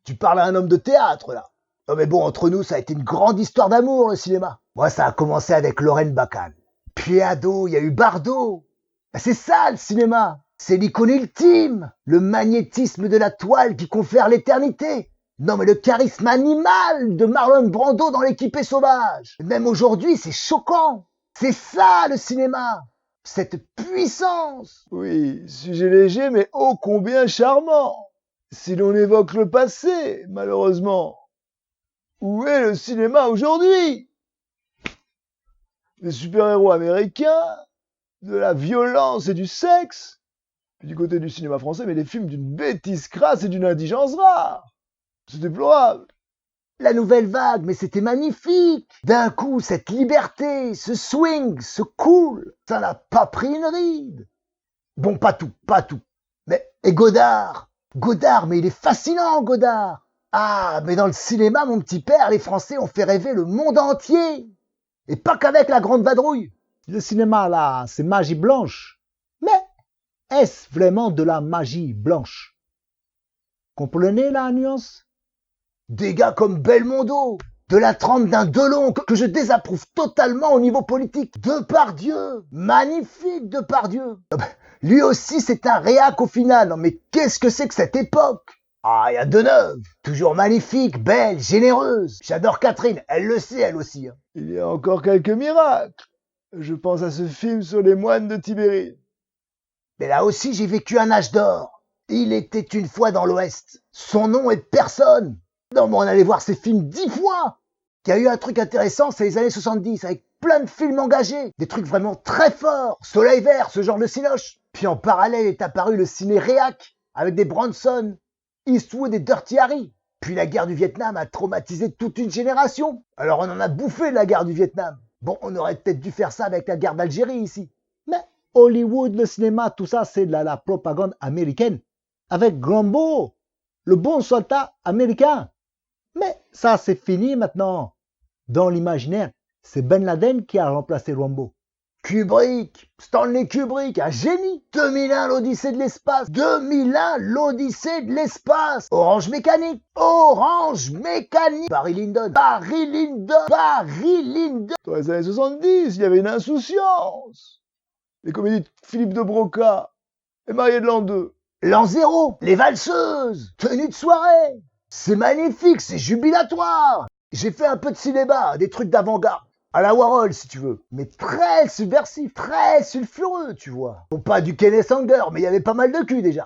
Tu parles à un homme de théâtre, là. Non mais bon, entre nous, ça a été une grande histoire d'amour, le cinéma. Moi, ça a commencé avec Lorraine Bacall. Puis ado, il y a eu Bardot. Ben, c'est ça, le cinéma. C'est l'icône ultime. Le magnétisme de la toile qui confère l'éternité. Non mais le charisme animal de Marlon Brando dans L'équipé sauvage. Même aujourd'hui, c'est choquant. C'est ça, le cinéma. Cette puissance. Oui, sujet léger, mais ô combien charmant. Si l'on évoque le passé, malheureusement, où est le cinéma aujourd'hui? Des super-héros américains, de la violence et du sexe, puis du côté du cinéma français, mais des films d'une bêtise crasse et d'une indigence rare. C'est déplorable. La nouvelle vague, mais c'était magnifique. D'un coup, cette liberté, ce swing, ce cool, ça n'a pas pris une ride. Bon, pas tout. Et Godard, mais il est fascinant, Godard. Ah, mais dans le cinéma, mon petit père, les Français ont fait rêver le monde entier. Et pas qu'avec la grande vadrouille. Le cinéma, là, c'est magie blanche. Mais est-ce vraiment de la magie blanche? Comprenez la nuance? Des gars comme Belmondo, de la trempe d'un Delon que je désapprouve totalement au niveau politique. Depardieu, magnifique Depardieu. Lui aussi, c'est un réac au final. Non mais qu'est-ce que c'est que cette époque? Ah, il y a Deneuve, toujours magnifique, belle, généreuse. J'adore Catherine, elle le sait elle aussi. Hein. Il y a encore quelques miracles. Je pense à ce film sur les moines de Tibéride. Mais là aussi, j'ai vécu un âge d'or. Il était une fois dans l'Ouest. Son nom est personne. Non, mais on allait voir ces films 10 fois. Il y a eu un truc intéressant, c'est les années 70, avec plein de films engagés. Des trucs vraiment très forts. Soleil vert, ce genre de cinoche. Puis en parallèle est apparu le ciné réac, avec des Bronson, Eastwood et Dirty Harry. Puis la guerre du Vietnam a traumatisé toute une génération. Alors on en a bouffé de la guerre du Vietnam. Bon, on aurait peut-être dû faire ça avec la guerre d'Algérie ici. Mais Hollywood, le cinéma, tout ça, c'est de la propagande américaine. Avec Rambo, le bon soldat américain. Mais ça, c'est fini maintenant. Dans l'imaginaire, c'est Ben Laden qui a remplacé Rambo. Kubrick, Stanley Kubrick, un génie. 2001, l'Odyssée de l'espace. 2001, l'Odyssée de l'espace. Orange Mécanique. Barry Lyndon. Dans les années 70, il y avait une insouciance. Les comédies de Philippe de Broca et Mariée de l'an 2. L'an 0, les valseuses, tenue de soirée. C'est magnifique, c'est jubilatoire. J'ai fait un peu de cinéma, des trucs d'avant-garde. À la Warhol, si tu veux. Mais très subversif, très sulfureux, tu vois. Bon, pas du Kenneth Anger, mais il y avait pas mal de cul déjà.